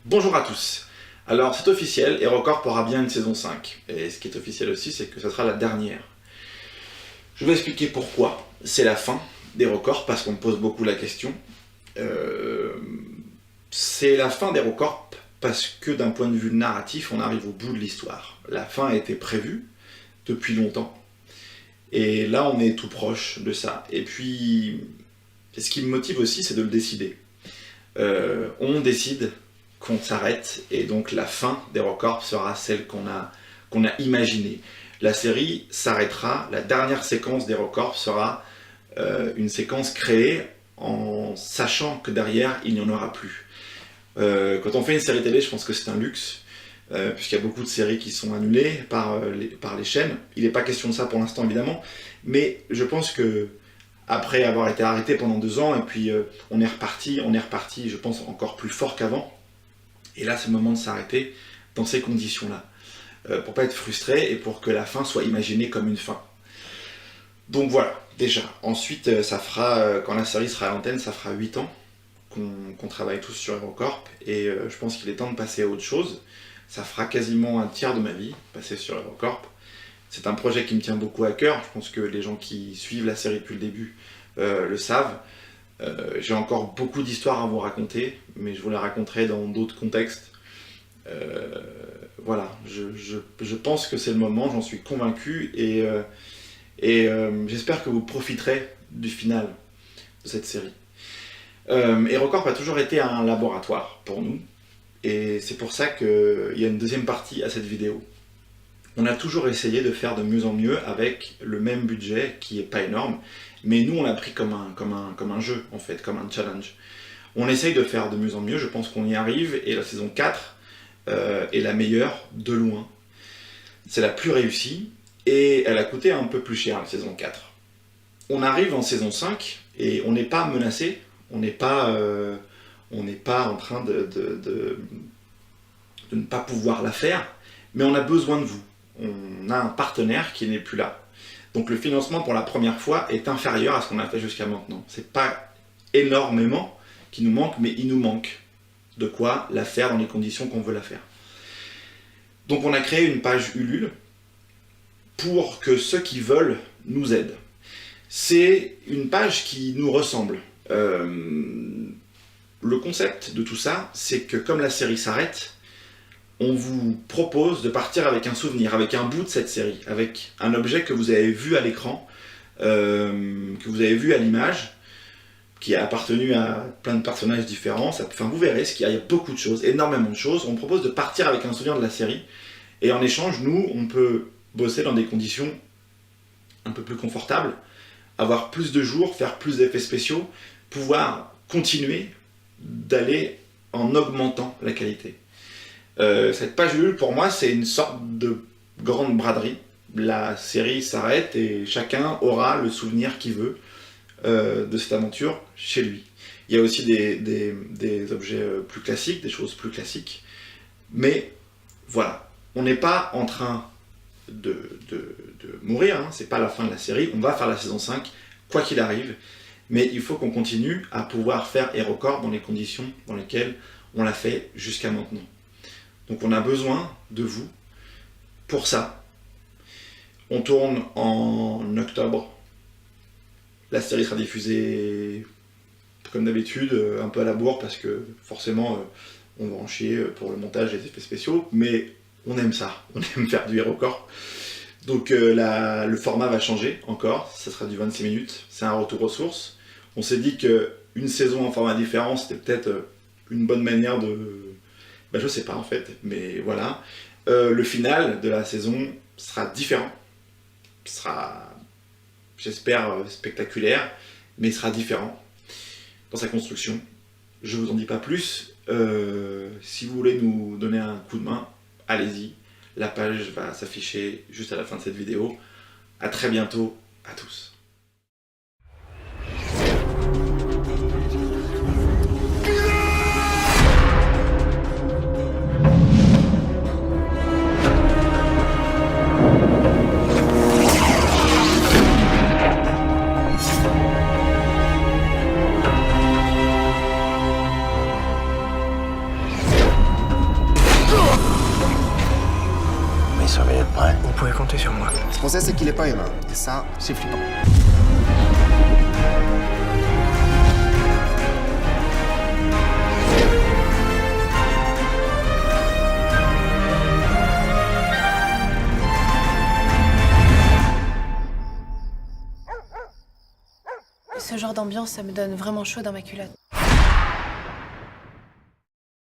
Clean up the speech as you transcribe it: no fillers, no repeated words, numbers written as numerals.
Bonjour à tous. Alors c'est officiel, HeroCorp aura bien une saison 5. Et ce qui est officiel aussi, c'est que ça sera la dernière. Je vais expliquer pourquoi. C'est la fin d'HeroCorp, parce qu'on me pose beaucoup la question. C'est la fin d'HeroCorp parce que d'un point de vue narratif, on arrive au bout de l'histoire. La fin a été prévue depuis longtemps. Et là, on est tout proche de ça. Et puis, ce qui me motive aussi, c'est de le décider. On décide qu'on s'arrête, et donc la fin d'HeroCorp sera celle qu'on a imaginée. La série s'arrêtera, la dernière séquence d'HeroCorp sera une séquence créée en sachant que derrière, il n'y en aura plus. Quand on fait une série télé, je pense que c'est un luxe, puisqu'il y a beaucoup de séries qui sont annulées par les chaînes. Il n'est pas question de ça pour l'instant, évidemment, mais je pense que après avoir été arrêté pendant 2 ans, et puis on est reparti, je pense, encore plus fort qu'avant. Et là, c'est le moment de s'arrêter dans ces conditions-là, pour pas être frustré et pour que la fin soit imaginée comme une fin. Donc voilà, déjà. Ensuite, ça fera, quand la série sera à l'antenne, ça fera 8 ans qu'on travaille tous sur HeroCorp, et je pense qu'il est temps de passer à autre chose. Ça fera quasiment un tiers de ma vie, passer sur HeroCorp. C'est un projet qui me tient beaucoup à cœur, je pense que les gens qui suivent la série depuis le début le savent. J'ai encore beaucoup d'histoires à vous raconter, mais je vous les raconterai dans d'autres contextes. Voilà, je pense que c'est le moment, j'en suis convaincu, et j'espère que vous profiterez du final de cette série. HeroCorp a toujours été un laboratoire pour nous, et c'est pour ça qu'il y a une deuxième partie à cette vidéo. On a toujours essayé de faire de mieux en mieux avec le même budget qui n'est pas énorme, mais nous on l'a pris comme un jeu en fait, comme un challenge. On essaye de faire de mieux en mieux, je pense qu'on y arrive, et la saison 4 est la meilleure de loin. C'est la plus réussie, et elle a coûté un peu plus cher la saison 4. On arrive en saison 5, et on n'est pas menacé, on n'est pas en train de ne pas pouvoir la faire, mais on a besoin de vous. On a un partenaire qui n'est plus là. Donc le financement pour la première fois est inférieur à ce qu'on a fait jusqu'à maintenant. C'est pas énormément qui nous manque, mais il nous manque de quoi la faire dans les conditions qu'on veut la faire. Donc on a créé une page Ulule pour que ceux qui veulent nous aident. C'est une page qui nous ressemble. Le concept de tout ça, c'est que comme la série s'arrête, on vous propose de partir avec un souvenir, avec un bout de cette série, avec un objet que vous avez vu à l'écran, que vous avez vu à l'image, qui a appartenu à plein de personnages différents. Enfin, vous verrez, il y a beaucoup de choses, énormément de choses. On propose de partir avec un souvenir de la série, et en échange, nous, on peut bosser dans des conditions un peu plus confortables, avoir plus de jours, faire plus d'effets spéciaux, pouvoir continuer d'aller en augmentant la qualité. Cette page Ulule, pour moi, c'est une sorte de grande braderie. La série s'arrête et chacun aura le souvenir qu'il veut de cette aventure chez lui. Il y a aussi des objets plus classiques, des choses plus classiques. Mais voilà, on n'est pas en train de mourir, hein. C'est pas la fin de la série. On va faire la saison 5, quoi qu'il arrive. Mais il faut qu'on continue à pouvoir faire HeroCorp dans les conditions dans lesquelles on l'a fait jusqu'à maintenant. Donc on a besoin de vous pour ça. On tourne en octobre. La série sera diffusée comme d'habitude, un peu à la bourre, parce que forcément on va en chier pour le montage et les effets spéciaux, mais on aime ça, on aime faire du HeroCorp. Donc le format va changer encore, ça sera du 26 minutes, c'est un retour aux sources. On s'est dit qu'une saison en format différent, c'était peut-être une bonne manière de... je sais pas en fait, mais voilà. Le final de la saison sera différent, sera, j'espère, spectaculaire, mais sera différent dans sa construction. Je vous en dis pas plus. Si vous voulez nous donner un coup de main, allez-y. La page va s'afficher juste à la fin de cette vidéo. À très bientôt à tous. surveiller de près. Vous pouvez compter sur moi. Ce qu'on sait, c'est qu'il est pas humain. Et ça, c'est flippant. Ce genre d'ambiance, ça me donne vraiment chaud dans ma culotte.